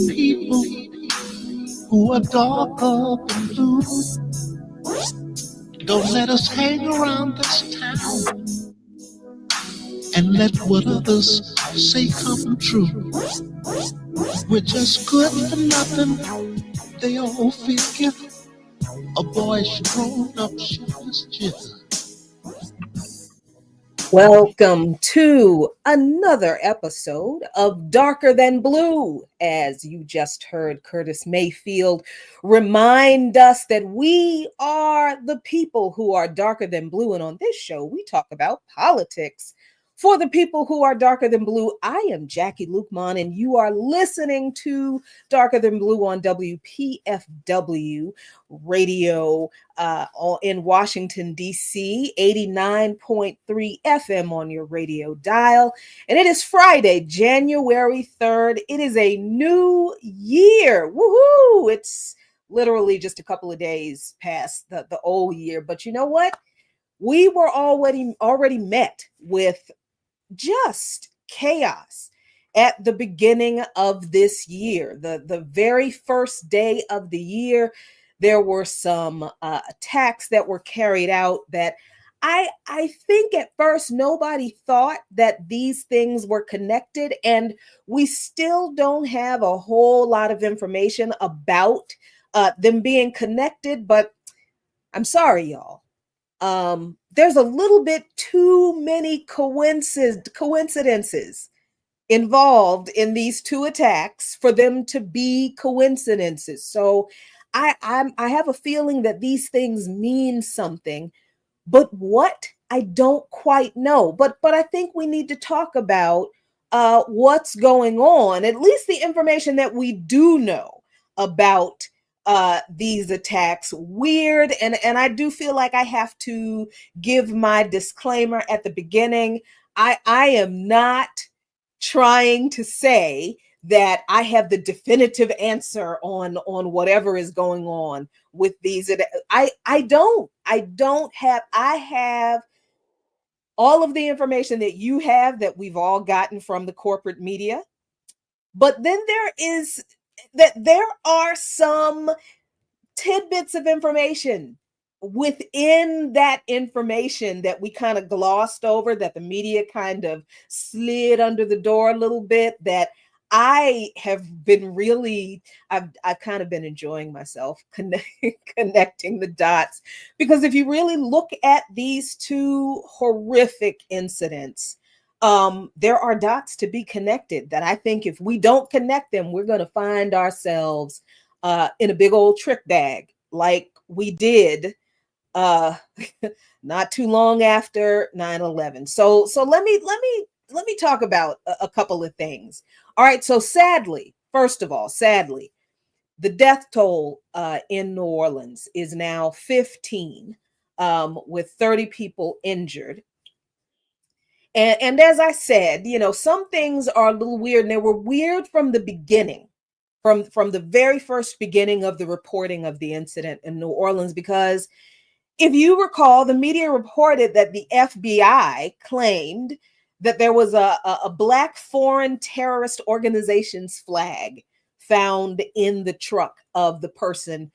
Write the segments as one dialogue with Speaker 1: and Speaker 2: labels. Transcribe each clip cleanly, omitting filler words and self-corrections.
Speaker 1: people who are darker than blue. Don't let us hang around this town and let what others say come true. We're just good for nothing. They all figure a boyish grown-up shit.
Speaker 2: Welcome to another episode of Darker Than Blue. As you just heard Curtis Mayfield remind us that we are the people who are darker than blue. And on this show, we talk about politics. For the people who are darker than blue, I am Jackie Lukman, and you are listening to Darker Than Blue on WPFW radio in Washington, D.C., 89.3 FM on your radio dial. And it is Friday, January 3rd. It is a new year. Woohoo! It's literally just a couple of days past the old year. But you know what? We were already met with just chaos at the beginning of this year. The very first day of the year, there were some attacks that were carried out that I think at first nobody thought that these things were connected, and we still don't have a whole lot of information about them being connected. But I'm sorry, y'all. There's a little bit too many coincidences involved in these two attacks for them to be coincidences. So I have a feeling that these things mean something, but what, I don't quite know. But I think we need to talk about what's going on, at least the information that we do know about these attacks. Weird. And I do feel like I have to give my disclaimer at the beginning. I am not trying to say that I have the definitive answer on whatever is going on with these. I have all of the information that you have, that we've all gotten from the corporate media. But then there are some tidbits of information within that information that we kind of glossed over, that the media kind of slid under the door a little bit, that I have been I've kind of been enjoying myself connecting the dots, because if you really look at these two horrific incidents, there are dots to be connected that I think if we don't connect them, we're going to find ourselves in a big old trick bag like we did not too long after 9/11. So let me talk about a couple of things. All right. So first of all, the death toll in New Orleans is now 15, with 30 people injured. And as I said, some things are a little weird, and they were weird from the beginning, from the very first beginning of the reporting of the incident in New Orleans, because if you recall, the media reported that the FBI claimed that there was a Black foreign terrorist organization's flag found in the truck of the person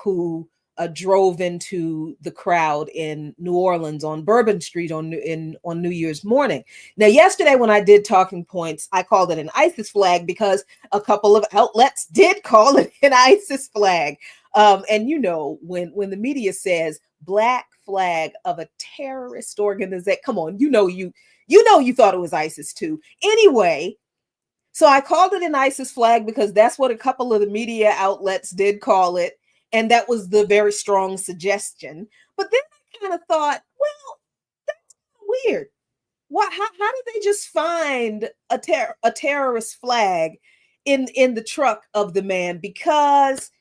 Speaker 2: who drove into the crowd in New Orleans on Bourbon Street on New Year's morning. Now, yesterday when I did Talking Points, I called it an ISIS flag because a couple of outlets did call it an ISIS flag. And when the media says Black flag of a terrorist organization, come on, you thought it was ISIS too. Anyway, so I called it an ISIS flag because that's what a couple of the media outlets did call it. And that was the very strong suggestion. But then I kind of thought, well, that's weird. How did they just find a terrorist flag in the truck of the man? Because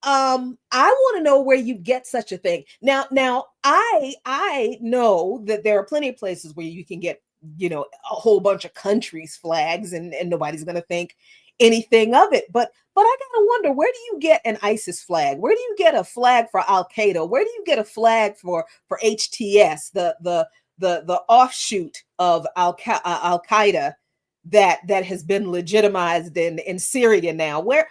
Speaker 2: I want to know where you get such a thing. Now I know that there are plenty of places where you can get, a whole bunch of countries' flags, and nobody's going to think anything of it. But I gotta wonder, where do you get an ISIS flag? Where do you get a flag for Al Qaeda? Where do you get a flag for HTS, the offshoot of Al Qaeda that has been legitimized in Syria now. Where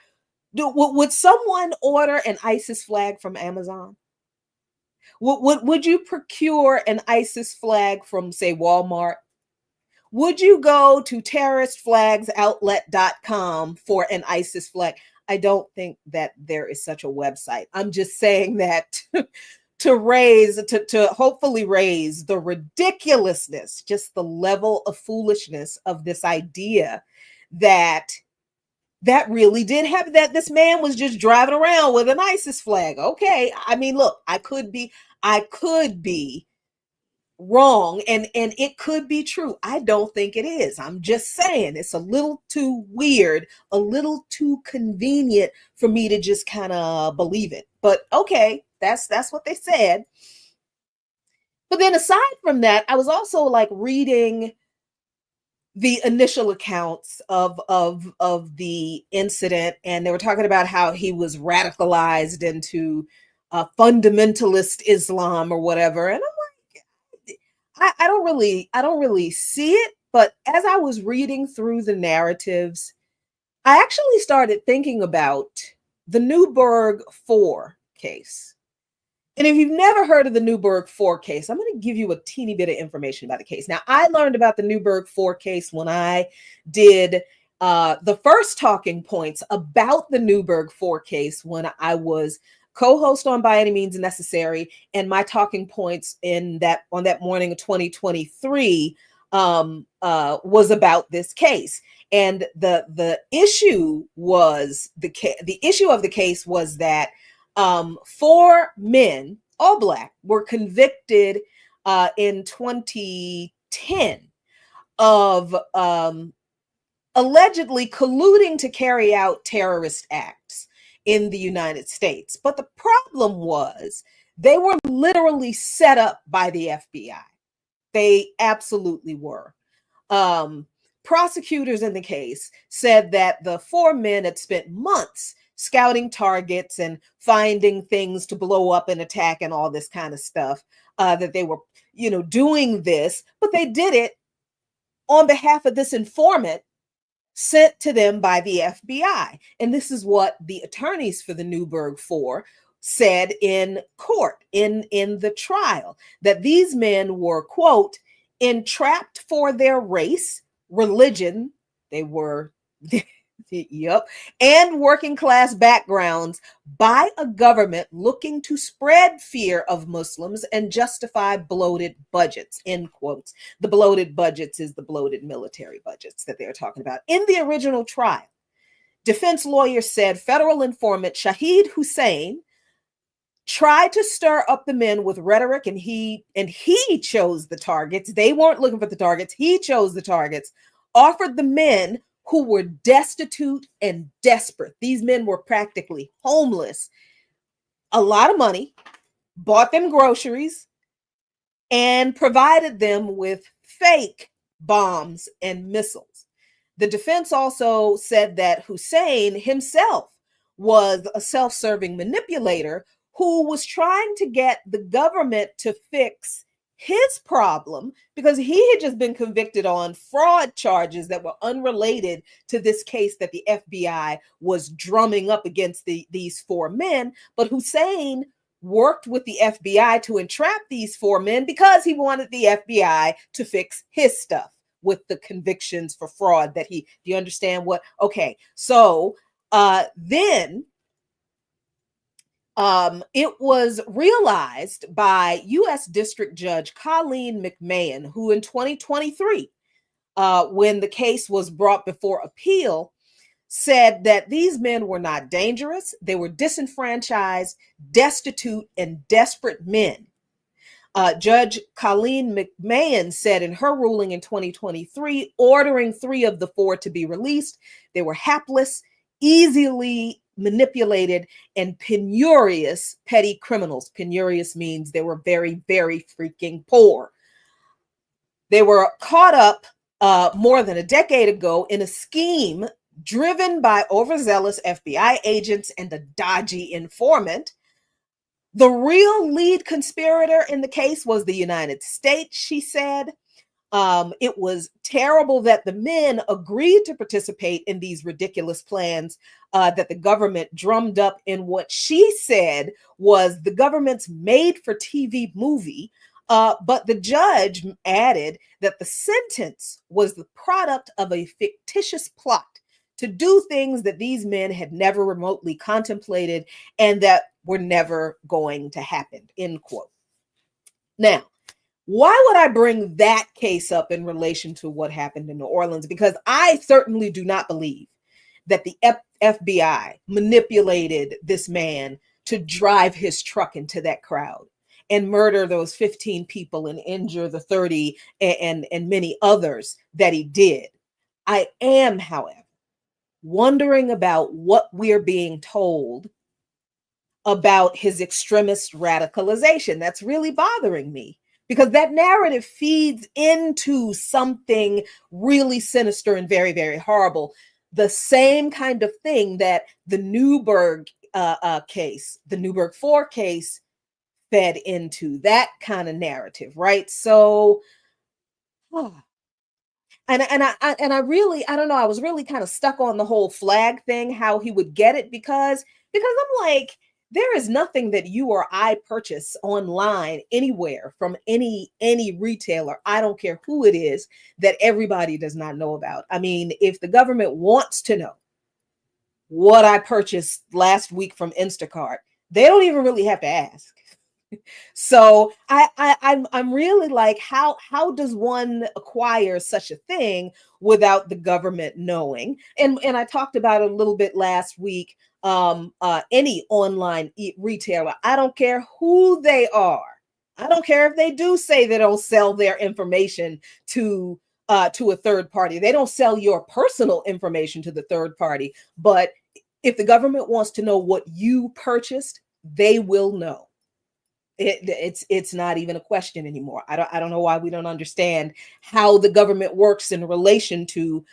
Speaker 2: would someone order an ISIS flag from Amazon? Would you procure an ISIS flag from, say, Walmart? Would you go to terroristflagsoutlet.com for an ISIS flag? I don't think that there is such a website. I'm just saying that to hopefully raise the ridiculousness, just the level of foolishness of this idea that really did happen, that this man was just driving around with an ISIS flag. Okay, I mean, look, I could be wrong, and it could be true. I don't think it is. I'm just saying it's a little too weird, a little too convenient for me to just kind of believe it. But okay, that's what they said. But then aside from that, I was also like reading the initial accounts of the incident, and they were talking about how he was radicalized into fundamentalist Islam or whatever. And I don't really see it. But as I was reading through the narratives, I actually started thinking about the Newburgh 4 case. And if you've never heard of the Newburgh 4 case, I'm going to give you a teeny bit of information about the case. Now, I learned about the Newburgh 4 case when I did the first talking points about the Newburgh 4 case when I was co-host on By Any Means Necessary, and my talking points on that morning of 2023 was about this case. And the issue was the issue of the case was that 4 men, all Black, were convicted in 2010 of allegedly colluding to carry out terrorist acts in the United States. But the problem was they were literally set up by the FBI. They absolutely were. Prosecutors in the case said that the 4 men had spent months scouting targets and finding things to blow up and attack and all this kind of stuff, that they were, doing this, but they did it on behalf of this informant sent to them by the FBI. And this is what the attorneys for the Newburgh 4 said in court, in the trial, that these men were, quote, entrapped for their race, religion, they were, yep, and working class backgrounds by a government looking to spread fear of Muslims and justify bloated budgets, end quotes. The bloated budgets is the bloated military budgets that they're talking about. In the original trial, defense lawyers said federal informant Shahid Hussein tried to stir up the men with rhetoric, and he chose the targets. They weren't looking for the targets. He chose the targets, offered the men who were destitute and desperate. These men were practically homeless. A lot of money, bought them groceries, and provided them with fake bombs and missiles. The defense also said that Hussein himself was a self-serving manipulator who was trying to get the government to fix his problem because he had just been convicted on fraud charges that were unrelated to this case that the FBI was drumming up against these 4 men. But Hussein worked with the FBI to entrap these 4 men because he wanted the FBI to fix his stuff with the convictions for fraud that do you understand what? Okay, so then it was realized by U.S. District Judge Colleen McMahon, who in 2023, when the case was brought before appeal, said that these men were not dangerous. They were disenfranchised, destitute, and desperate men. Judge Colleen McMahon said in her ruling in 2023, ordering 3 of the 4 to be released, they were hapless, easily manipulated, and penurious petty criminals. Penurious means they were very, very freaking poor. They were caught up more than a decade ago in a scheme driven by overzealous FBI agents and a dodgy informant. The real lead conspirator in the case was the United States, she said. It was terrible that the men agreed to participate in these ridiculous plans that the government drummed up in what she said was the government's made-for-TV movie. But the judge added that the sentence was the product of a fictitious plot to do things that these men had never remotely contemplated and that were never going to happen, end quote. Now, why would I bring that case up in relation to what happened in New Orleans? Because I certainly do not believe that the FBI manipulated this man to drive his truck into that crowd and murder those 15 people and injure the 30 and many others that he did. I am, however, wondering about what we're being told about his extremist radicalization. That's really bothering me because that narrative feeds into something really sinister and very, very horrible. The same kind of thing that the Newburgh case, the Newburgh 4 case, fed into, that kind of narrative, right? So, and I really, I don't know, I was really kind of stuck on the whole flag thing, how he would get it, because I'm like, there is nothing that you or I purchase online anywhere from any retailer, I don't care who it is, that everybody does not know about. I mean, if the government wants to know what I purchased last week from Instacart, they don't even really have to ask. So I'm really like, how does one acquire such a thing without the government knowing? And I talked about it a little bit last week. Any online retailer, I don't care who they are. I don't care if they do say they don't sell their information to a third party. They don't sell your personal information to the third party. But if the government wants to know what you purchased, they will know. It's not even a question anymore. I don't know why we don't understand how the government works in relation to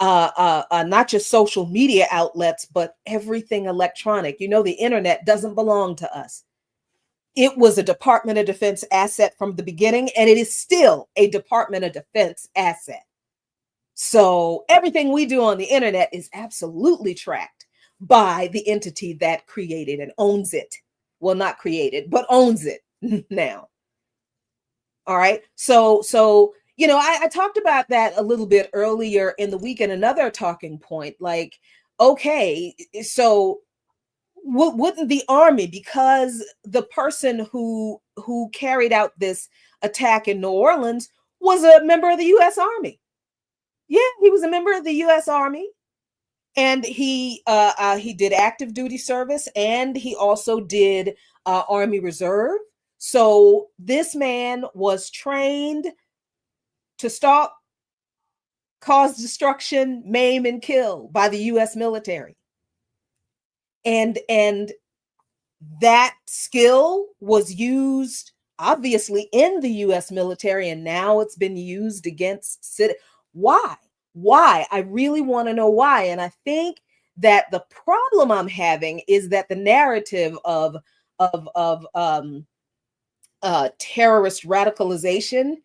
Speaker 2: not just social media outlets, but everything electronic. You know, the internet doesn't belong to us. It was a Department of Defense asset from the beginning, and it is still a Department of Defense asset. So everything we do on the internet is absolutely tracked by the entity that created and owns it. Well, not created, but owns it now. All right. So, you know, I talked about that a little bit earlier in the week in another talking point. Like, okay, so wouldn't the army, because the person who carried out this attack in New Orleans was a member of the U.S. Army. Yeah, he was a member of the U.S. Army. And he did active duty service, and he also did Army Reserve. So this man was trained to stalk, cause destruction, maim, and kill by the U.S. military. And that skill was used obviously in the U.S. military, and now it's been used against citizens. Why? I really want to know why. And I think that the problem I'm having is that the narrative of terrorist radicalization,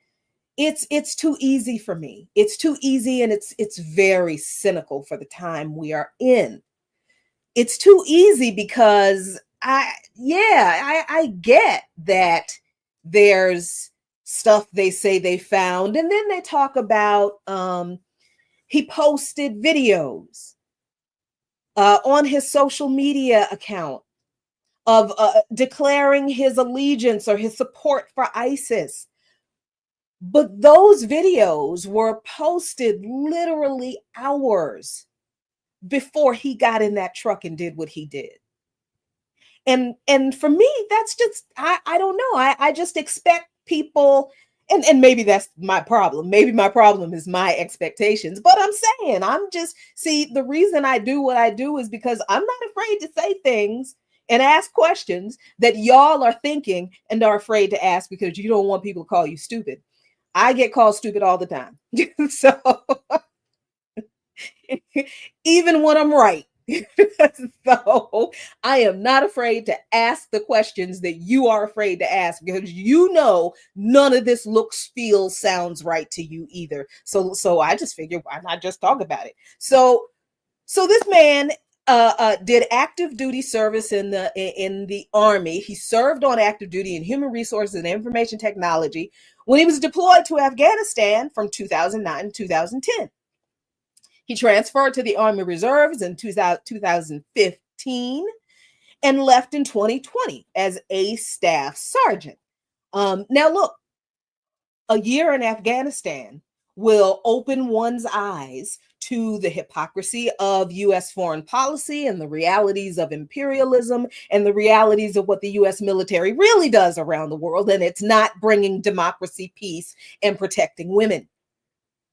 Speaker 2: it's too easy for me. It's too easy, and it's very cynical for the time we are in. It's too easy because I get that there's stuff they say they found, and then they talk about he posted videos on his social media account of declaring his allegiance or his support for ISIS. But those videos were posted literally hours before he got in that truck and did what he did. And for me, that's just, I don't know. I just expect people, and maybe that's my problem. Maybe my problem is my expectations, but I'm saying, the reason I do what I do is because I'm not afraid to say things and ask questions that y'all are thinking and are afraid to ask because you don't want people to call you stupid. I get called stupid all the time. So even when I'm right, So I am not afraid to ask the questions that you are afraid to ask, because you know none of this looks, feels, sounds right to you either. So I just figured, why not just talk about it? So this man did active duty service in the Army. He served on active duty in human resources and information technology when he was deployed to Afghanistan from 2009 to 2010. He transferred to the Army Reserves in 2015 and left in 2020 as a staff sergeant. Now, look, a year in Afghanistan will open one's eyes to the hypocrisy of US foreign policy and the realities of imperialism and the realities of what the US military really does around the world. And it's not bringing democracy, peace, and protecting women.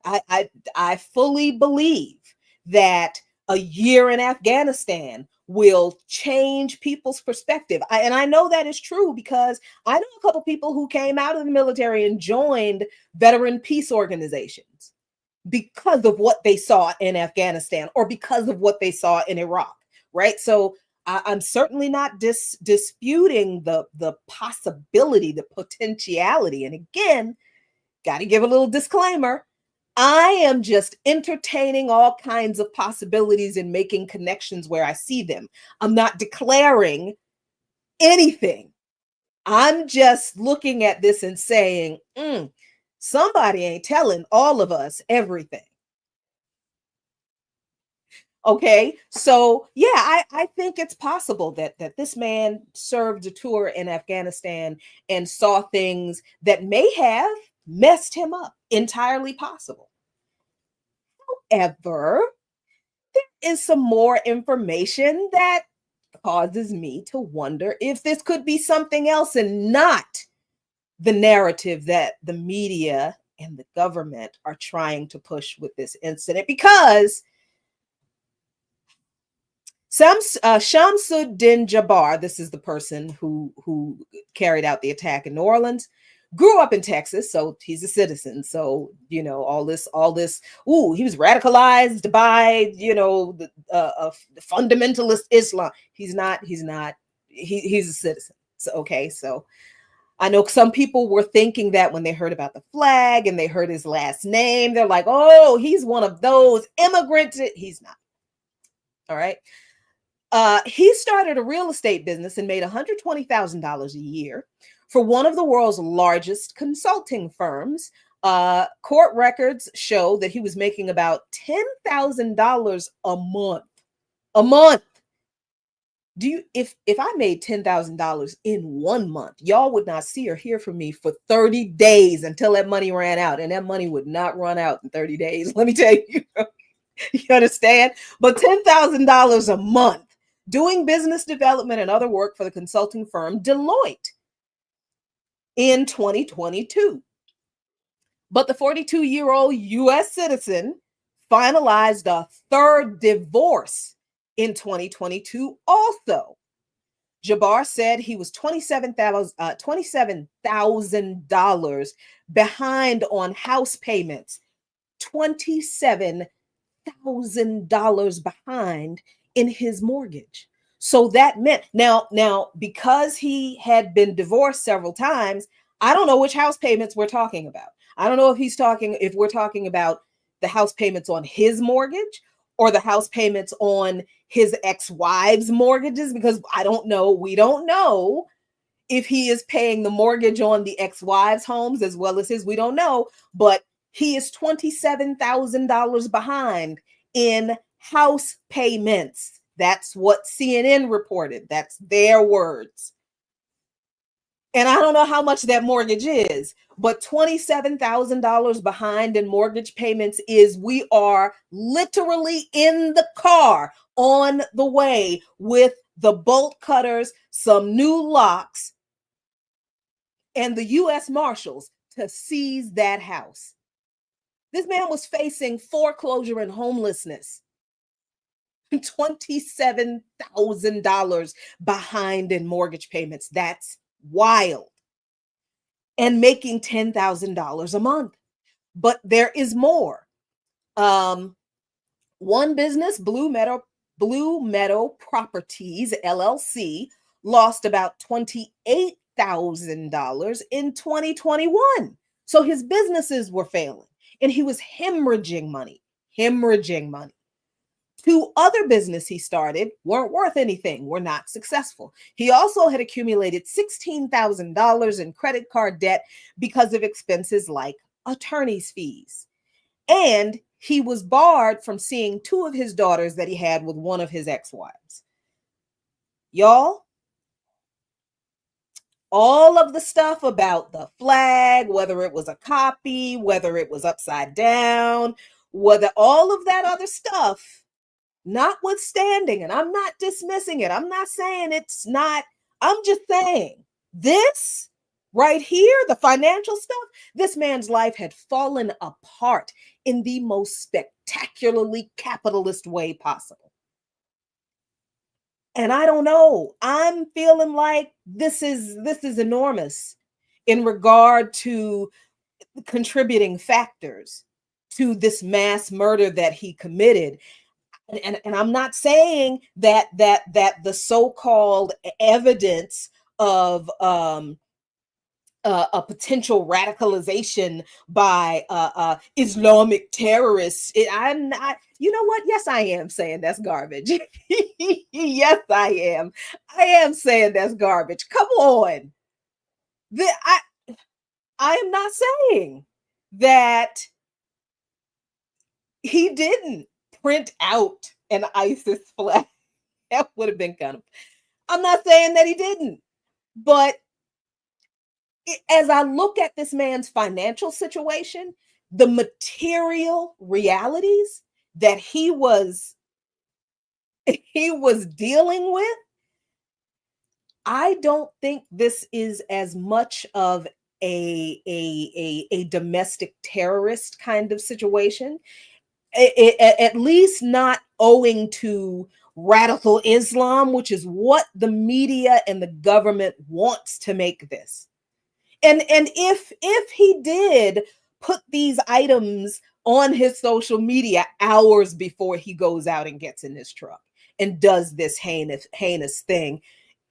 Speaker 2: I fully believe that a year in Afghanistan will change people's perspective. And I know that is true because I know a couple people who came out of the military and joined veteran peace organizations because of what they saw in Afghanistan or because of what they saw in Iraq, right? So I'm certainly not disputing the possibility, the potentiality. And again, got to give a little disclaimer. I am just entertaining all kinds of possibilities and making connections where I see them. I'm not declaring anything. I'm just looking at this and saying, somebody ain't telling all of us everything. Okay, so yeah, I think it's possible that this man served a tour in Afghanistan and saw things that may have messed him up. Entirely possible. However, there is some more information that causes me to wonder if this could be something else and not the narrative that the media and the government are trying to push with this incident, because Shamsuddin Jabbar, this is the person who carried out the attack in New Orleans, grew up in Texas, so he's a citizen. So you know all this. Ooh, he was radicalized by the fundamentalist Islam. He's not. He's a citizen. So okay, so I know some people were thinking that when they heard about the flag and they heard his last name, they're like, oh, he's one of those immigrants. He's not. All right. He started a real estate business and made $120,000 a year for one of the world's largest consulting firms. Court records show that he was making about $10,000 a month. A month. If I made $10,000 in 1 month, y'all would not see or hear from me for 30 days until that money ran out, and that money would not run out in 30 days. Let me tell you. You understand? But $10,000 a month doing business development and other work for the consulting firm Deloitte in 2022. But the 42-year-old US citizen finalized a third divorce in 2022 also. Jabbar said he was $27,000 behind on house payments. $27,000 behind in his mortgage. So that meant now because he had been divorced several times, I don't know which house payments we're talking about. I don't know if we're talking about the house payments on his mortgage or the house payments on his ex-wife's mortgages, because I don't know. We don't know if he is paying the mortgage on the ex-wives' homes as well as his. We don't know, but he is $27,000 behind in house payments. That's what CNN reported. That's their words. And I don't know how much that mortgage is, but $27,000 behind in mortgage payments is, we are literally in the car on the way with the bolt cutters, some new locks, and the U.S. Marshals to seize that house. This man was facing foreclosure and homelessness. $27,000 behind in mortgage payments. That's wild. And making $10,000 a month. But there is more. One business, Blue Meadow Blue Meadow Properties, LLC, lost about $28,000 in 2021. So his businesses were failing and he was hemorrhaging money, hemorrhaging money. Two other business he started weren't worth anything, were not successful. He also had accumulated $16,000 in credit card debt because of expenses like attorney's fees. And he was barred from seeing two of his daughters that he had with one of his ex-wives. Y'all, all of the stuff about the flag, whether it was a copy, whether it was upside down, whether all of that other stuff, notwithstanding, and I'm not dismissing it. I'm not saying it's not, I'm just saying this right here, the financial stuff, this man's life had fallen apart in the most spectacularly capitalist way possible. And I don't know, I'm feeling like this is enormous in regard to contributing factors to this mass murder that he committed. And I'm not saying that the so-called evidence of a potential radicalization by Islamic terrorists. I'm not. You know what? Yes, I am saying that's garbage. Yes, I am. I am saying that's garbage. Come on. I am not saying that he didn't print out an ISIS flag. That would have been kind of. I'm not saying that he didn't, but as I look at this man's financial situation, the material realities that he was dealing with, I don't think this is as much of a domestic terrorist kind of situation. At least not owing to radical Islam, which is what the media and the government wants to make this. And if he did put these items on his social media hours before he goes out and gets in his truck and does this heinous thing,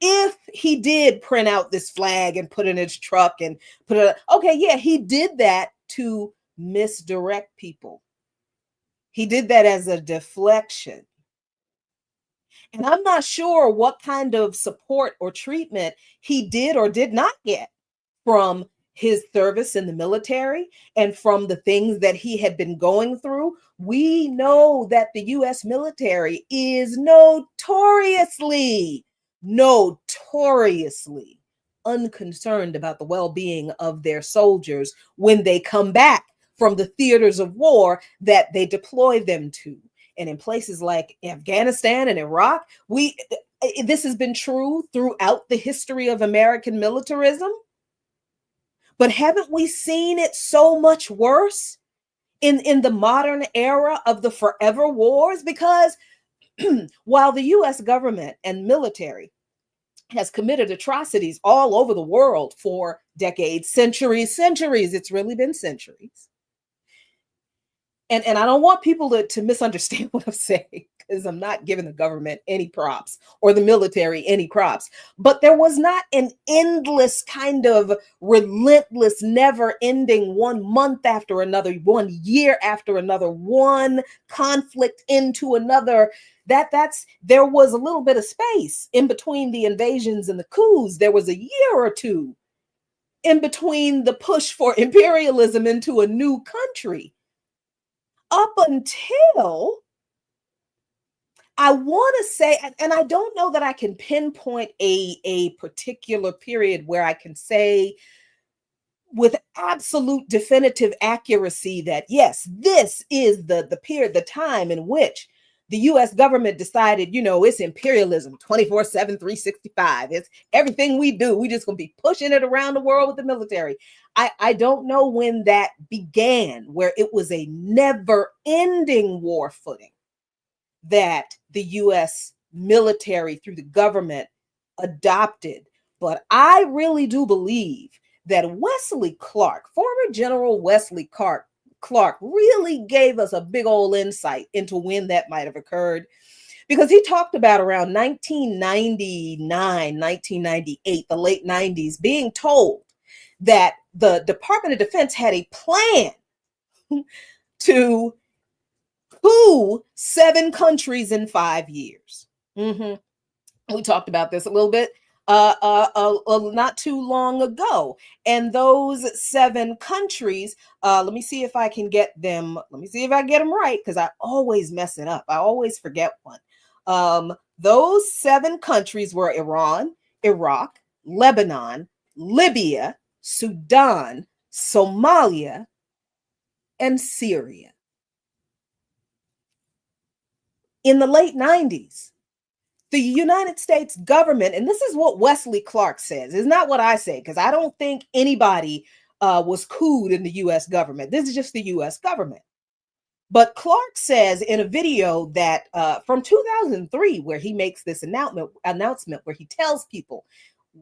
Speaker 2: if he did print out this flag and put it in his truck and put it, okay, yeah, he did that to misdirect people. He did that as a deflection. And I'm not sure what kind of support or treatment he did or did not get from his service in the military and from the things that he had been going through. We know that the U.S. military is notoriously unconcerned about the well-being of their soldiers when they come back from the theaters of war that they deploy them to. And in places like Afghanistan and Iraq, this has been true throughout the history of American militarism. But haven't we seen it so much worse in the modern era of the forever wars? Because while the US government and military has committed atrocities all over the world for decades, centuries, it's really been centuries. And I don't want people to misunderstand what I'm saying, because I'm not giving the government any props or the military any props. But there was not an endless kind of relentless, never ending, 1 month after another, 1 year after another, one conflict into another. There was a little bit of space in between the invasions and the coups. There was a year or two in between the push for imperialism into a new country. Up until, I want to say, and I don't know that I can pinpoint a particular period where I can say with absolute definitive accuracy that, yes, this is the period, the time in which the US government decided, it's imperialism 24/7, 365. It's everything we do. We just going to be pushing it around the world with the military. I don't know when that began, where it was a never-ending war footing that the US military through the government adopted. But I really do believe that Wesley Clark, former General Wesley Clark really gave us a big old insight into when that might have occurred. because he talked about around 1999, 1998, the late 90s, being told that the Department of Defense had a plan to coup 7 countries in 5 years. We talked about this a little bit not too long ago. And those 7 countries, let me see if I can get them. Let me see if I get them right, because I always mess it up. I always forget one. Those 7 countries were Iran, Iraq, Lebanon, Libya, Sudan, Somalia, and Syria. In the late 90s, the United States government, and this is what Wesley Clark says, it's not what I say, because I don't think anybody was couped in the US government. This is just the US government. But Clark says in a video that from 2003, where he makes this announcement where he tells people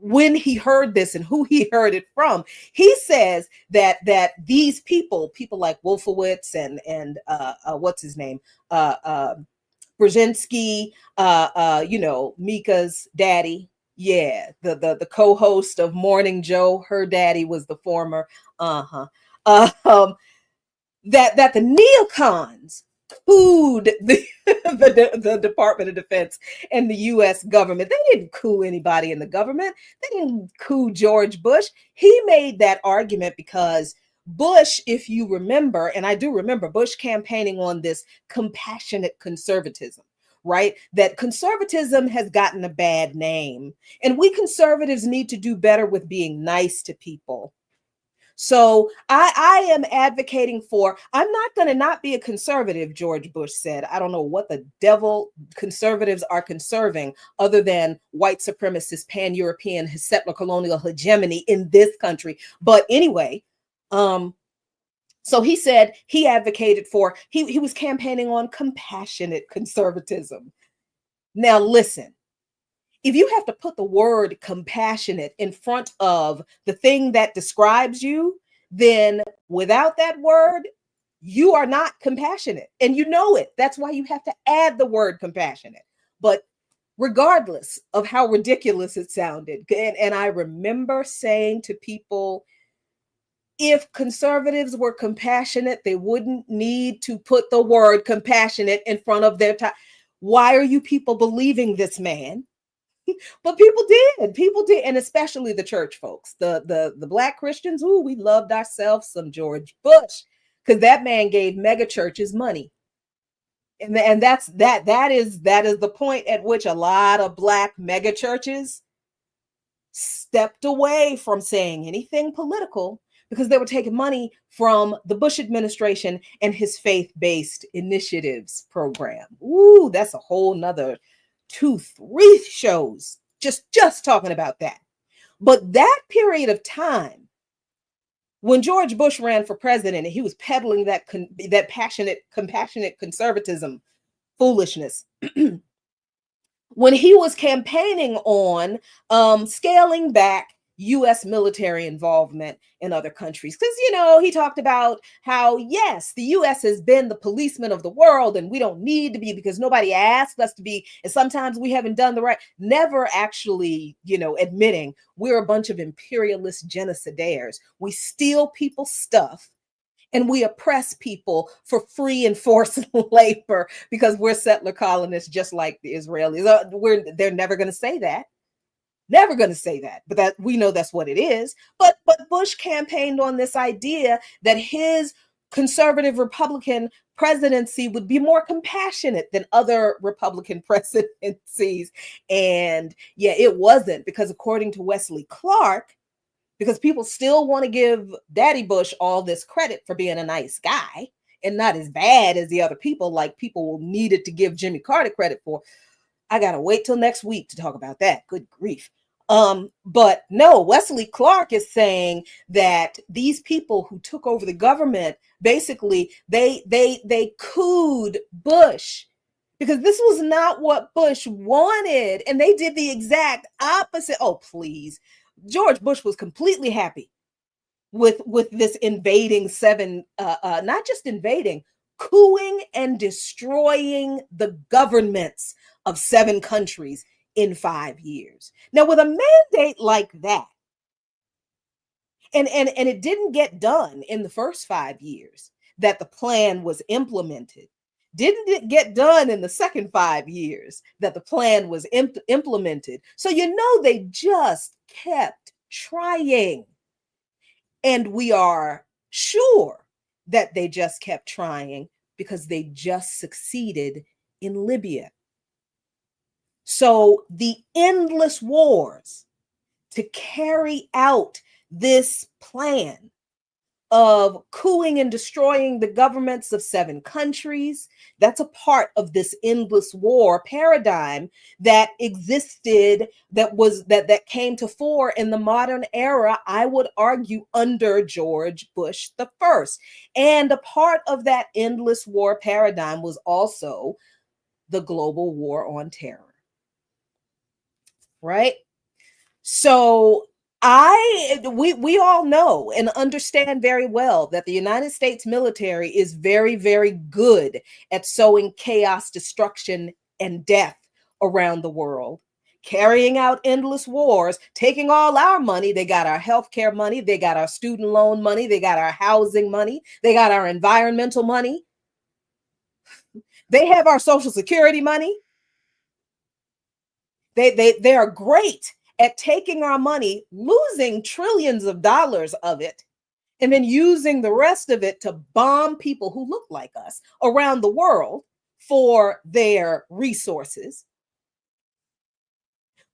Speaker 2: when he heard this and who he heard it from, he says that these people like Wolfowitz and what's his name, Brzezinski, Mika's daddy. Yeah, the co-host of Morning Joe, her daddy was the former. That the neocons cooed the Department of Defense and the U.S. government. They didn't coup anybody in the government. They didn't coup George Bush. He made that argument because Bush, if you remember, and I do remember Bush campaigning on this compassionate conservatism, right? That conservatism has gotten a bad name, and we conservatives need to do better with being nice to people. So I am advocating for, I'm not going to not be a conservative, George Bush said. I don't know what the devil conservatives are conserving other than white supremacist, pan-European, settler colonial hegemony in this country. But anyway, so he said he advocated for, he was campaigning on compassionate conservatism. Now listen, if you have to put the word compassionate in front of the thing that describes you, then without that word, you are not compassionate. And you know it. That's why you have to add the word compassionate. But regardless of how ridiculous it sounded, and I remember saying to people, if conservatives were compassionate, they wouldn't need to put the word compassionate in front of their title. Why are you people believing this man? But people did, and especially the church folks, the Black Christians. Ooh, we loved ourselves some George Bush, because that man gave mega churches money, and that is the point at which a lot of Black mega churches stepped away from saying anything political, because they were taking money from the Bush administration and his faith-based initiatives program. Ooh, that's a whole nother 2-3 shows just talking about that. But that period of time when George Bush ran for president and he was peddling that compassionate conservatism foolishness, when he was campaigning on scaling back U.S. military involvement in other countries. Because, he talked about how, yes, the U.S. has been the policeman of the world and we don't need to be because nobody asked us to be. And sometimes we haven't done the right, never actually, admitting we're a bunch of imperialist genocidaires. We steal people's stuff and we oppress people for free and forced labor because we're settler colonists, just like the Israelis. They're never going to say that. Never going to say that, but that we know that's what it is. But Bush campaigned on this idea that his conservative Republican presidency would be more compassionate than other Republican presidencies. And yeah, it wasn't, because according to Wesley Clark, because people still want to give Daddy Bush all this credit for being a nice guy and not as bad as the other people, like people needed to give Jimmy Carter credit for. I got to wait till next week to talk about that. Good grief. But no, Wesley Clark is saying that these people who took over the government, basically they cooed Bush, because this was not what Bush wanted. And they did the exact opposite. Oh, please. George Bush was completely happy with this invading 7, not just invading, cooing and destroying the governments of 7 countries in 5 years. Now, with a mandate like that, and it didn't get done in the first 5 years that the plan was implemented. Didn't it get done in the second 5 years that the plan was implemented? So you know they just kept trying. And we are sure that they just kept trying because they just succeeded in Libya. So the endless wars to carry out this plan of coupping and destroying the governments of 7 countries, that's a part of this endless war paradigm that existed, that came to fore in the modern era, I would argue, under George Bush the first. And a part of that endless war paradigm was also the global war on terror. Right? So we all know and understand very well that the United States military is very, very good at sowing chaos, destruction, and death around the world, carrying out endless wars, taking all our money. They got our healthcare money, they got our student loan money, they got our housing money, they got our environmental money, they have our social security money. They are great at taking our money, losing trillions of dollars of it, and then using the rest of it to bomb people who look like us around the world for their resources.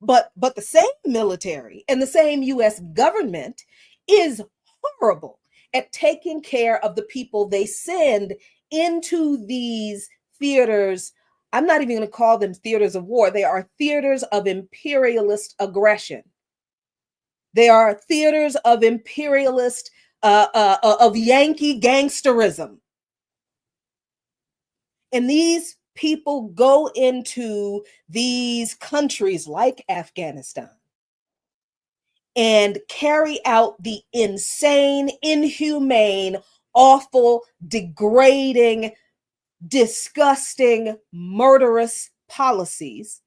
Speaker 2: But the same military and the same US government is horrible at taking care of the people they send into these theaters. I'm not even going to call them theaters of war. They are theaters of imperialist aggression. They are theaters of imperialist, of Yankee gangsterism. And these people go into these countries like Afghanistan and carry out the insane, inhumane, awful, degrading, disgusting, murderous policies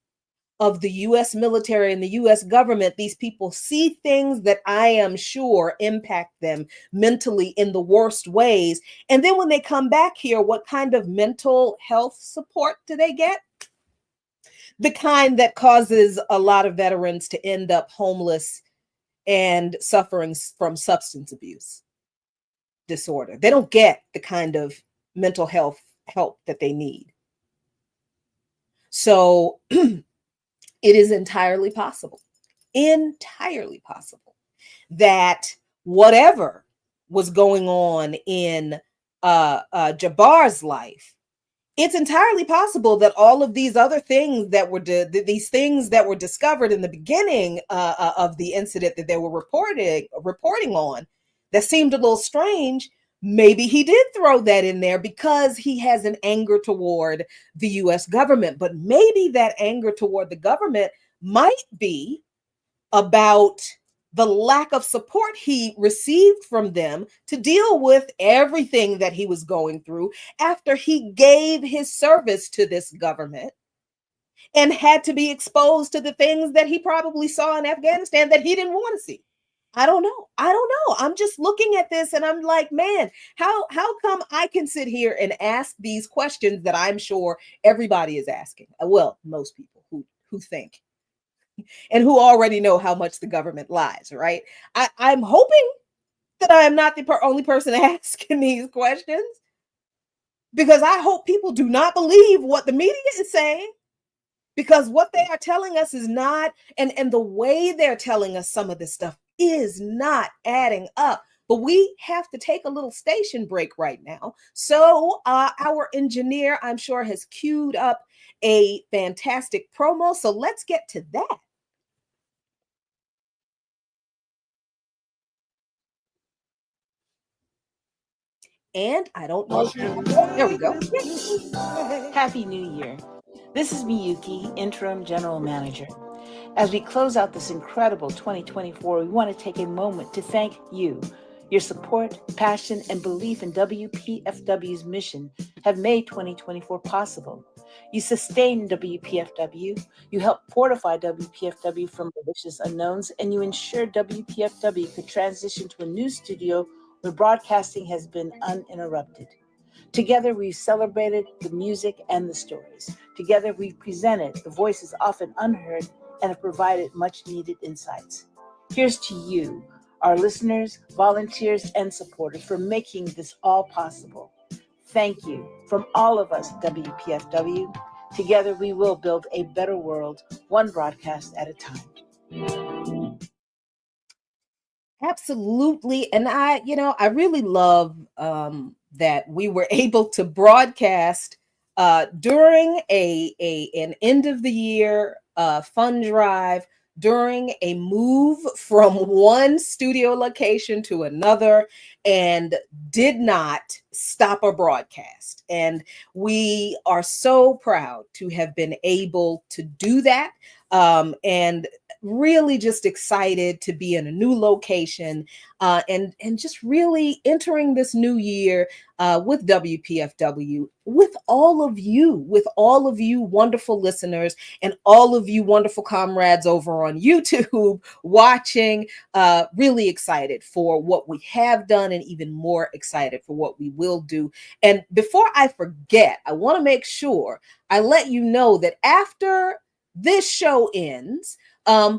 Speaker 2: of the US military and the US government. These people see things that I am sure impact them mentally in the worst ways. And then when they come back here, what kind of mental health support do they get? The kind that causes a lot of veterans to end up homeless and suffering from substance abuse disorder. They don't get the kind of mental health help that they need. So it is entirely possible that whatever was going on in Jabbar's life, it's entirely possible that all of these other things that were these things that were discovered in the beginning of the incident that they were reporting on that seemed a little strange, maybe he did throw that in there because he has an anger toward the US government. But maybe that anger toward the government might be about the lack of support he received from them to deal with everything that he was going through after he gave his service to this government and had to be exposed to the things that he probably saw in Afghanistan that he didn't want to see. I don't know. I'm just looking at this and I'm like, man, how come I can sit here and ask these questions that I'm sure everybody is asking? Well, most people who think and who already know how much the government lies, right? I'm hoping that I am not the only person asking these questions, because I hope people do not believe what the media is saying, because what they are telling us is not, and the way they're telling us some of this stuff is not adding up. But we have to take a little station break right now. So our engineer, I'm sure, has queued up a fantastic promo. So let's get to that. And I don't know. There we go.
Speaker 3: Happy New Year. This is Miyuki, Interim General Manager. As we close out this incredible 2024, we want to take a moment to thank you, Your support, passion, and belief in WPFW's mission have made 2024 possible. You sustain WPFW, you help fortify WPFW from malicious unknowns, and you ensure WPFW could transition to a new studio where broadcasting has been uninterrupted. Together, we've celebrated the music and the stories. Together, we've presented the voices often unheard and have provided much needed insights. Here's to you, our listeners, volunteers, and supporters for making this all possible. Thank you from all of us at WPFW. Together, we will build a better world, one broadcast at a time.
Speaker 2: Absolutely. And I really love that we were able to broadcast during an end of the year fund drive, during a move from one studio location to another, and did not stop a broadcast. And we are so proud to have been able to do that. And really just excited to be in a new location and just really entering this new year with WPFW, with all of you wonderful listeners and all of you wonderful comrades over on YouTube watching. Really excited for what we have done and even more excited for what we will do. And before I forget, I want to make sure I let you know that after this show ends,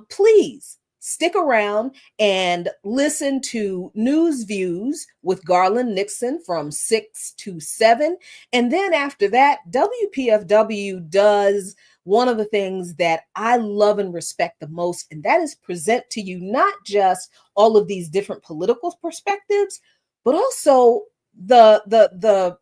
Speaker 2: please stick around and listen to News Views with Garland Nixon from 6 to 7. And then after that, WPFW does one of the things that I love and respect the most, and that is present to you not just all of these different political perspectives, but also the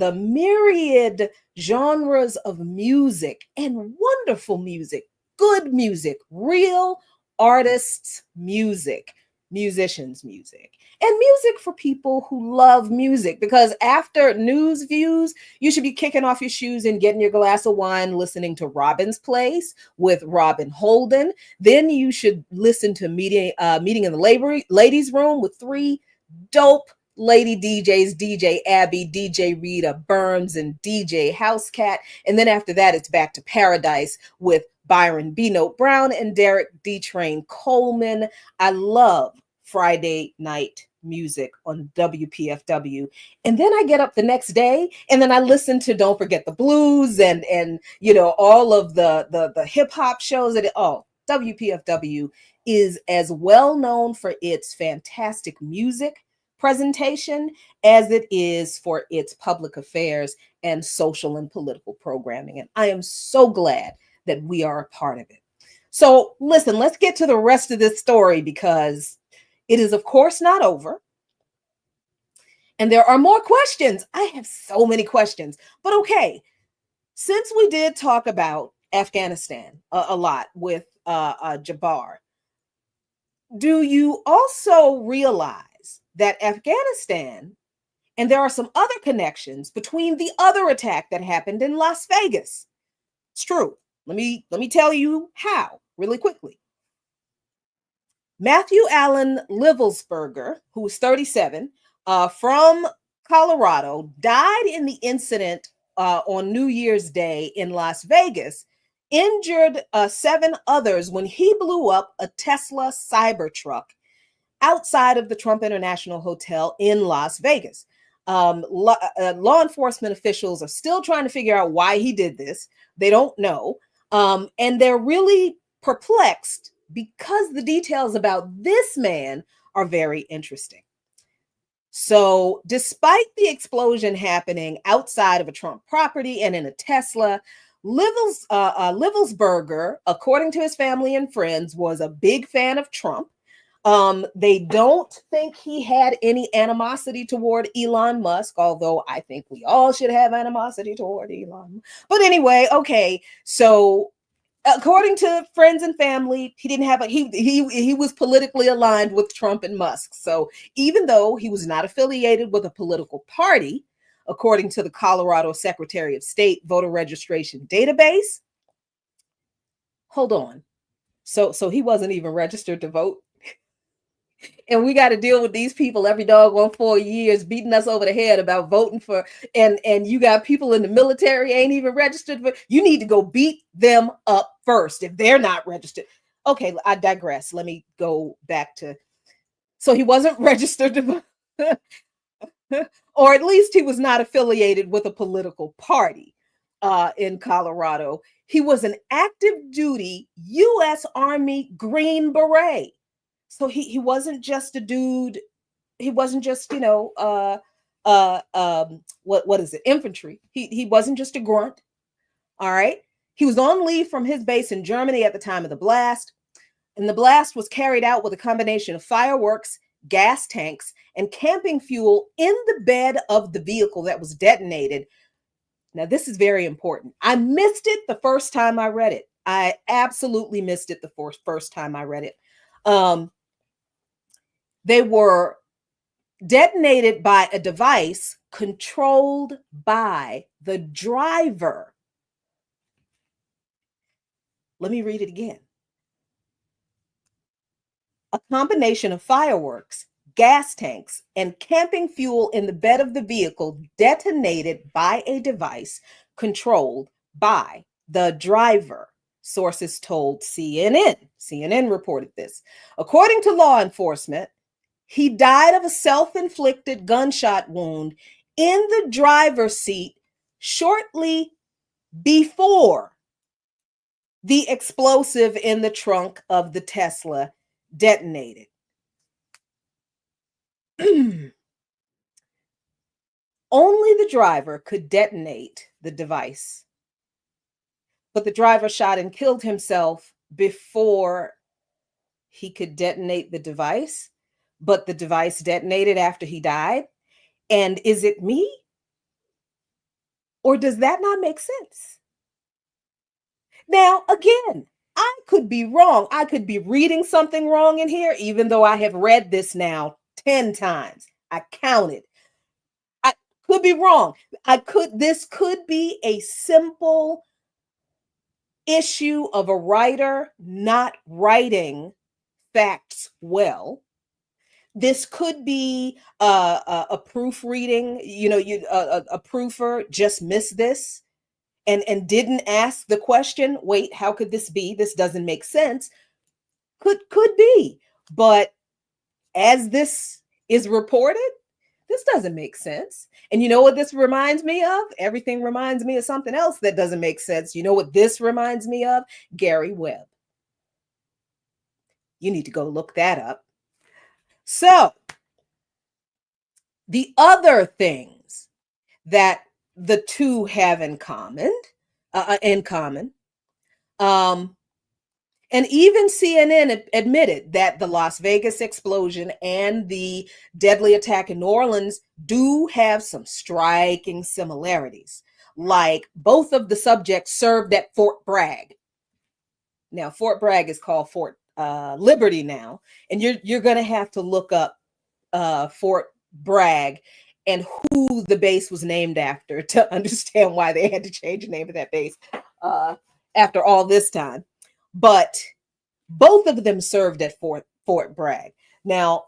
Speaker 2: myriad genres of music and wonderful music, good music, real artists' music, musicians' music, and music for people who love music. Because after News Views, you should be kicking off your shoes and getting your glass of wine, listening to Robin's Place with Robin Holden. Then you should listen to Meeting in the Ladies' Room with three dope lady DJs, DJ Abby, DJ Rita Burns, and DJ Housecat. And then after that, it's back to Paradise with Byron B. Note Brown and Derek D. Train Coleman. I love Friday night music on WPFW. And then I get up the next day and then I listen to Don't Forget the Blues and all of the hip hop shows that WPFW is as well known for its fantastic music presentation as it is for its public affairs and social and political programming. And I am so glad that we are a part of it. So listen, let's get to the rest of this story because it is, of course, not over. And there are more questions. I have so many questions. But okay, since we did talk about Afghanistan a lot with Jabbar, do you also realize that Afghanistan, and there are some other connections between the other attack that happened in Las Vegas? It's true. Let me tell you how really quickly. Matthew Allen Livelsberger, who was 37, from Colorado, died in the incident on New Year's Day in Las Vegas, injured 7 others when he blew up a Tesla Cybertruck outside of the Trump International Hotel in Las Vegas. Law enforcement officials are still trying to figure out why he did this. They don't know. And they're really perplexed because the details about this man are very interesting. So despite the explosion happening outside of a Trump property and in a Tesla, Livelsberger, according to his family and friends, was a big fan of Trump. They don't think he had any animosity toward Elon Musk, although I think we all should have animosity toward Elon. But anyway, okay, so according to friends and family, he didn't have he was politically aligned with Trump and Musk. So even though he was not affiliated with a political party, according to the Colorado Secretary of State voter registration database, hold on. So he wasn't even registered to vote. And we got to deal with these people every doggone 4 years beating us over the head about voting for, and you got people in the military ain't even registered for. You need to go beat them up first if they're not registered. Okay, I digress. Let me go back to, so he wasn't registered to, or at least he was not affiliated with a political party in Colorado. He was an active duty U.S. Army Green Beret. So he wasn't just a dude. He wasn't just, what is it? Infantry. He wasn't just a grunt. All right. He was on leave from his base in Germany at the time of the blast. And the blast was carried out with a combination of fireworks, gas tanks, and camping fuel in the bed of the vehicle that was detonated. Now, this is very important. I missed it the first time I read it. I absolutely missed it the first time I read it. They were detonated by a device controlled by the driver. Let me read it again. A combination of fireworks, gas tanks, and camping fuel in the bed of the vehicle detonated by a device controlled by the driver, sources told CNN. CNN reported this. According to law enforcement, he died of a self-inflicted gunshot wound in the driver's seat shortly before the explosive in the trunk of the Tesla detonated. Only the driver could detonate the device. But the driver shot and killed himself before he could detonate the device. But the device detonated after he died. And is it me? Or does that not make sense? Now, again, I could be wrong. I could be reading something wrong in here, even though I have read this now 10 times. I counted. I could be wrong. This could be a simple issue of a writer not writing facts well. This could be a proofreading, a proofer just missed this and didn't ask the question, wait, how could this be? This doesn't make sense. Could be. But as this is reported, this doesn't make sense. And you know what this reminds me of? Everything reminds me of something else that doesn't make sense. You know what this reminds me of? Gary Webb. You need to go look that up. So, the other things that the two have in common, and even CNN admitted that the Las Vegas explosion and the deadly attack in New Orleans do have some striking similarities. Like both of the subjects served at Fort Bragg. Now, Fort Bragg is called Fort Liberty now, and you're going to have to look up Fort Bragg and who the base was named after to understand why they had to change the name of that base after all this time. But both of them served at Fort Bragg. Now,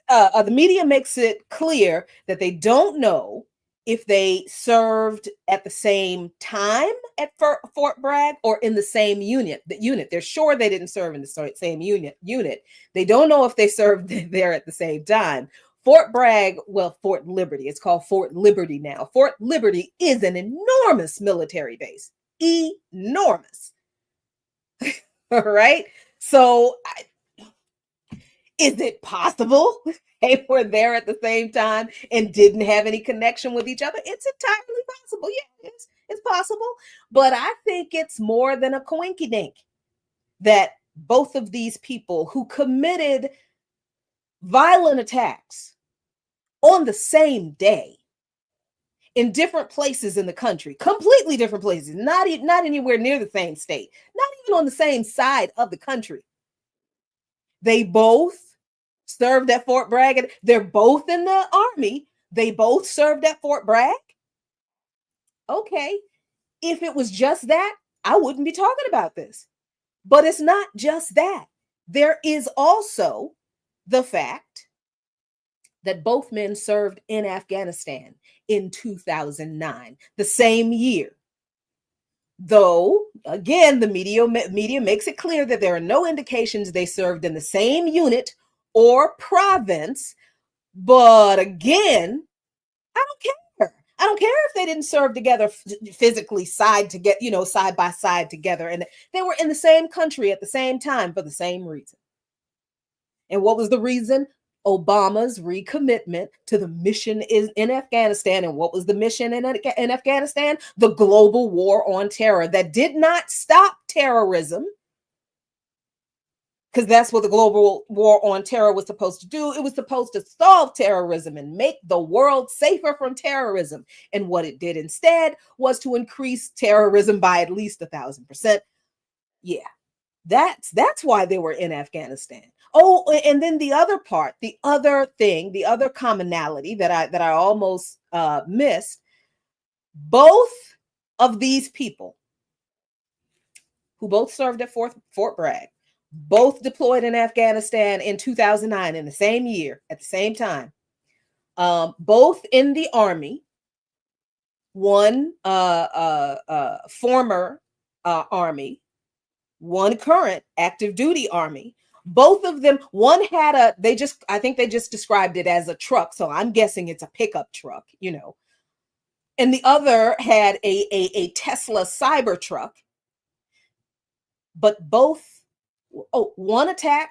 Speaker 2: the media makes it clear that they don't know if they served at the same time at Fort Bragg or in the same unit. They're sure they didn't serve in the same unit. They don't know if they served there at the same time. Fort Bragg, well, Fort Liberty. It's called Fort Liberty now. Fort Liberty is an enormous military base. Enormous. All right. So is it possible they were there at the same time and didn't have any connection with each other? It's entirely possible. Yeah, it's possible. But I think it's more than a coinkydink that both of these people who committed violent attacks on the same day in different places in the country, completely different places, not anywhere near the same state, not even on the same side of the country. They both served at Fort Bragg, and they're both in the Army. They both served at Fort Bragg. Okay, if it was just that, I wouldn't be talking about this. But it's not just that. There is also the fact that both men served in Afghanistan in 2009, the same year. Though, again, the media makes it clear that there are no indications they served in the same unit or province. But again, I don't care. I don't care if they didn't serve together physically, side by side together. And they were in the same country at the same time for the same reason. And what was the reason? Obama's recommitment to the mission in Afghanistan. And what was the mission in Afghanistan? The global war on terror that did not stop terrorism, because that's what the global war on terror was supposed to do. It was supposed to solve terrorism and make the world safer from terrorism. And what it did instead was to increase terrorism by at least 1,000%. Yeah, that's why they were in Afghanistan. Oh, and then the other part, the other thing, the other commonality that I almost missed, both of these people who both served at Fort Bragg, both deployed in Afghanistan in 2009 in the same year at the same time, both in the Army, one former Army, one current active duty Army. Both of them, one had I think they just described it as a truck. So I'm guessing it's a pickup truck, and the other had a Tesla Cybertruck. But one attack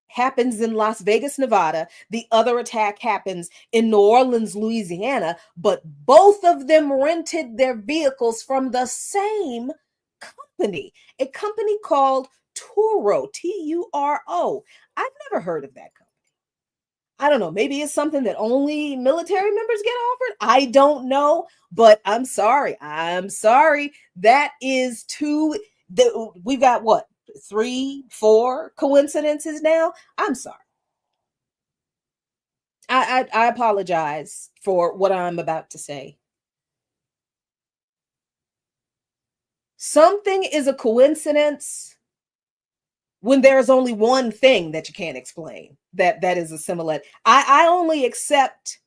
Speaker 2: happens in Las Vegas, Nevada. The other attack happens in New Orleans, Louisiana. But both of them rented their vehicles from the same company, a company called Turo, Turo. I've never heard of that company. I don't know. Maybe it's something that only military members get offered. I don't know, but I'm sorry. That is too. We've got what, 3, 4 coincidences now? I'm sorry. I apologize for what I'm about to say. Something is a coincidence when there's only one thing that you can't explain that is a similar. I only accept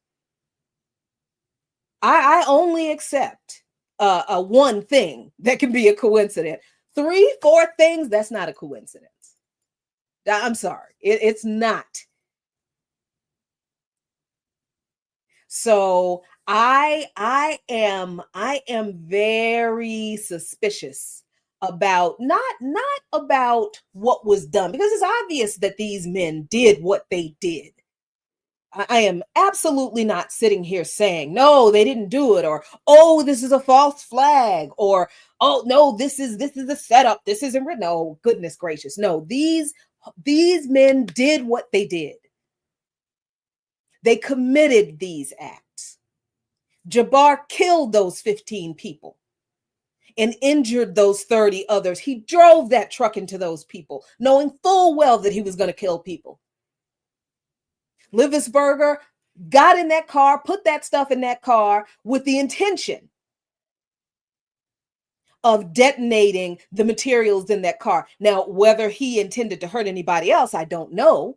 Speaker 2: a one thing that can be a coincidence. 3, 4 things, that's not a coincidence. I'm sorry, it's not. So I am very suspicious about not about what was done, because it's obvious that these men did what they did. I am absolutely not sitting here saying, no, they didn't do it, or, oh, this is a false flag, or, oh, no, this is a setup. This isn't written. Oh, goodness gracious. No, these men did what they did. They committed these acts. Jabbar killed those 15 people and injured those 30 others. He drove that truck into those people, knowing full well that he was going to kill people. Livisberger got in that car, put that stuff in that car with the intention of detonating the materials in that car. Now, whether he intended to hurt anybody else, I don't know.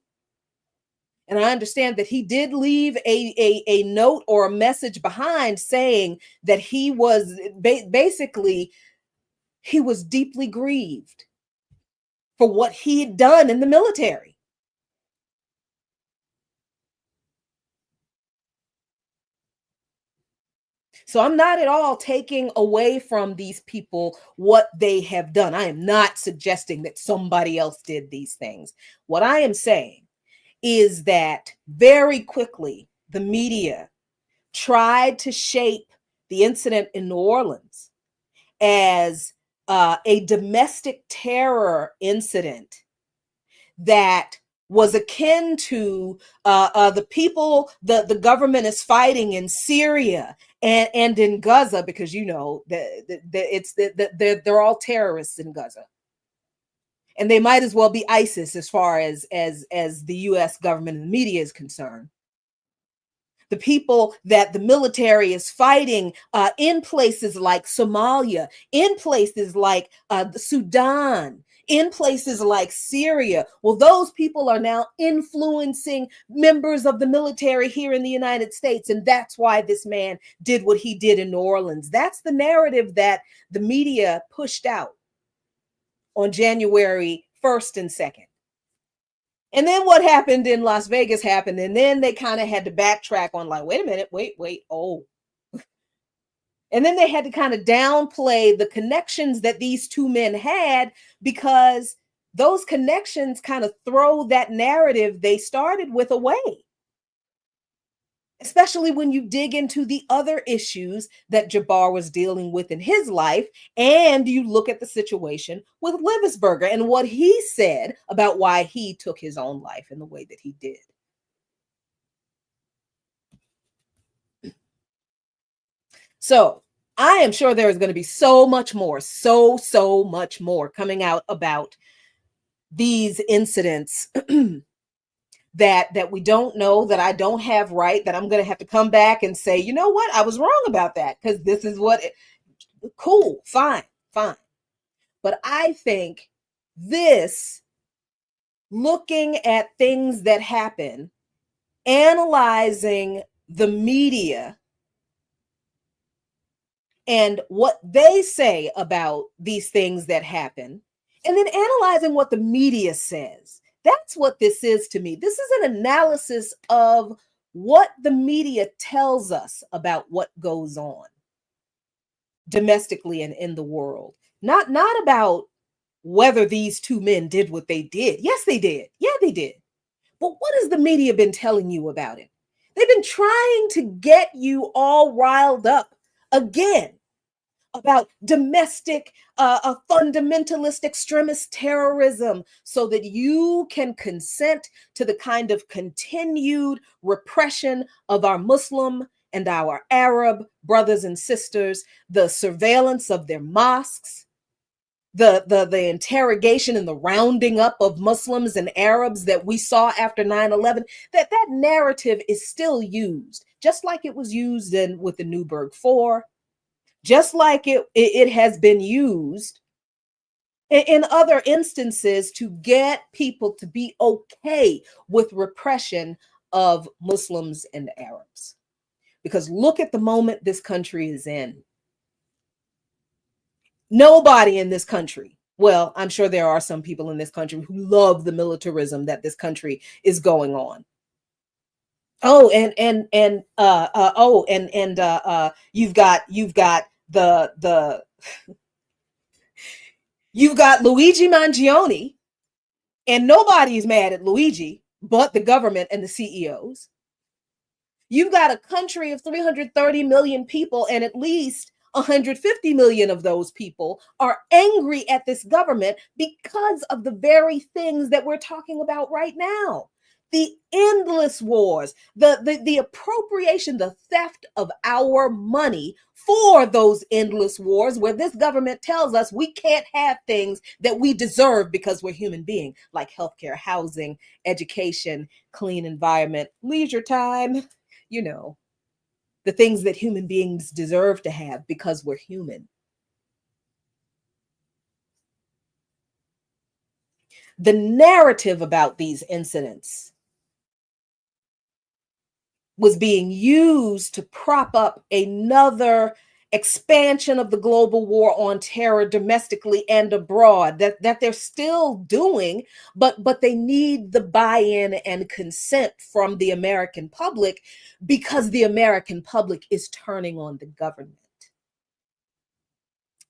Speaker 2: And I understand that he did leave a note or a message behind saying that he was basically, he was deeply grieved for what he had done in the military. So I'm not at all taking away from these people what they have done. I am not suggesting that somebody else did these things. What I am saying is that very quickly, the media tried to shape the incident in New Orleans as a domestic terror incident that was akin to the people the government is fighting in Syria and in Gaza, because they're all terrorists in Gaza, and they might as well be ISIS as far as the U.S. government and the media is concerned. the people that the military is fighting in places like Somalia, in places like Sudan, in places like Syria. Well, those people are now influencing members of the military here in the United States. And that's why this man did what he did in New Orleans. That's the narrative that the media pushed out on January 1st and 2nd. And then what happened in Las Vegas happened. And then they kind of had to backtrack on like, wait a minute, wait, oh. And then they had to kind of downplay the connections that these two men had, because those connections kind of throw that narrative they started with away. Especially when you dig into the other issues that Jabbar was dealing with in his life, and you look at the situation with Livisberger and what he said about why he took his own life in the way that he did. So I am sure there is going to be so much more, so much more coming out about these incidents that we don't know, that I don't have right, that I'm going to have to come back and say, you know what, I was wrong about that, because this is what cool, fine. But I think this, looking at things that happen, analyzing the media and what they say about these things that happen, and then analyzing what the media says. That's what this is to me. This is an analysis of what the media tells us about what goes on domestically and in the world. Not about whether these two men did what they did. Yes, they did. Yeah, they did. But what has the media been telling you about it? They've been trying to get you all riled up again about domestic, fundamentalist extremist terrorism, so that you can consent to the kind of continued repression of our Muslim and our Arab brothers and sisters, the surveillance of their mosques, the interrogation and the rounding up of Muslims and Arabs that we saw after 9/11. That narrative is still used, just like it was used with the Newburgh 4. Just like it has been used in other instances to get people to be okay with repression of Muslims and Arabs. Because look at the moment this country is in. Nobody in this country, well, I'm sure there are some people in this country who love the militarism that this country is going on. Oh, you've got you've got Luigi Mangione, and nobody's mad at Luigi but the government and the CEOs. You've got a country of 330 million people, and at least 150 million of those people are angry at this government because of the very things that we're talking about right now. The endless wars, the appropriation, the theft of our money for those endless wars, where this government tells us we can't have things that we deserve because we're human beings, like healthcare, housing, education, clean environment, leisure time, you know, the things that human beings deserve to have because we're human. The narrative about these incidents was being used to prop up another expansion of the global war on terror domestically and abroad that they're still doing, but they need the buy-in and consent from the American public, because the American public is turning on the government.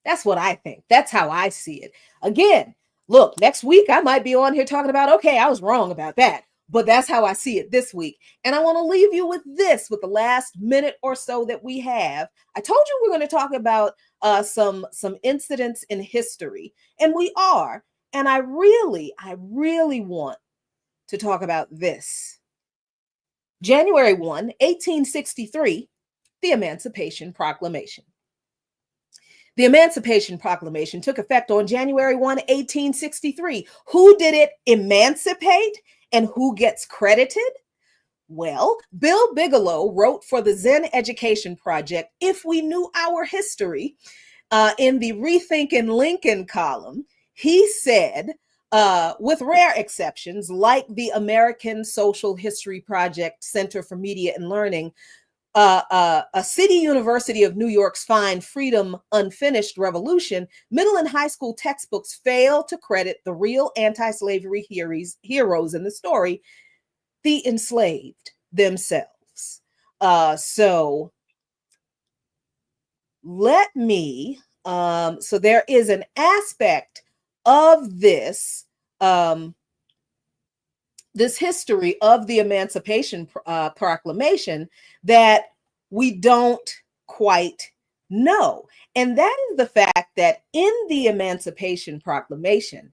Speaker 2: That's what I think. That's how I see it. Again, look, next week I might be on here talking about, okay, I was wrong about that. But that's how I see it this week. And I want to leave you with this, with the last minute or so that we have. I told you we're going to talk about some incidents in history, and we are. And I really want to talk about this. January 1, 1863, the Emancipation Proclamation. The Emancipation Proclamation took effect on January 1, 1863. Who did it emancipate and who gets credited? Well, Bill Bigelow wrote for the Zen Education Project, If We Knew Our History, in the Rethinking Lincoln column. He said, with rare exceptions, like the American Social History Project Center for Media and Learning, a City University of New York's fine Freedom Unfinished Revolution, middle and high school textbooks fail to credit the real anti-slavery heroes in the story, the enslaved themselves. So let me, so there is an aspect of this, this history of the Emancipation Proclamation that we don't quite know. And that is the fact that in the Emancipation Proclamation,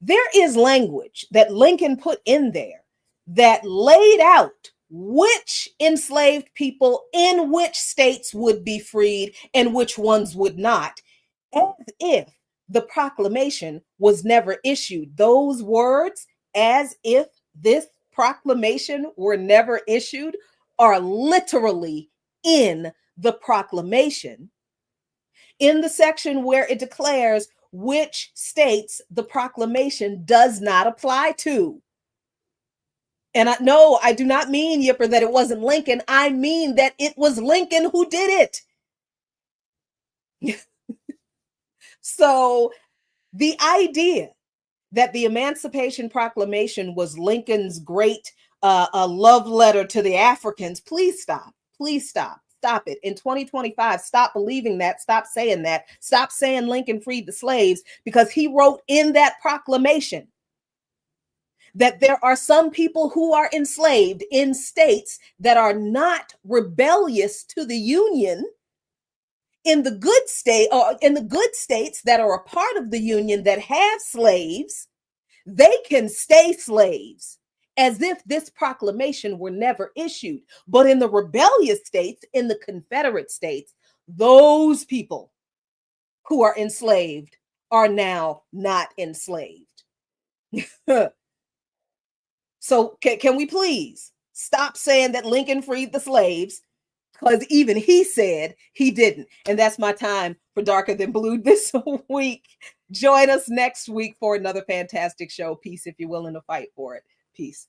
Speaker 2: there is language that Lincoln put in there that laid out which enslaved people in which states would be freed and which ones would not, as if the proclamation was never issued. Those words, as if this proclamation were never issued, are literally in the proclamation, in the section where it declares which states the proclamation does not apply to. And I do not mean, Yipper, that it wasn't Lincoln. I mean that it was Lincoln who did it. So the idea that the Emancipation Proclamation was Lincoln's great love letter to the Africans, please stop. Please stop. Stop it. In 2025, stop believing that. Stop saying that. Stop saying Lincoln freed the slaves, because he wrote in that proclamation that there are some people who are enslaved in states that are not rebellious to the Union. In the good state, or in the good states that are a part of the Union that have slaves, they can stay slaves as if this proclamation were never issued. But in the rebellious states, in the Confederate states, those people who are enslaved are now not enslaved. So can we please stop saying that Lincoln freed the slaves, because even he said he didn't. And that's my time for Darker Than Blue this week. Join us next week for another fantastic show. Peace if you're willing to fight for it. Peace.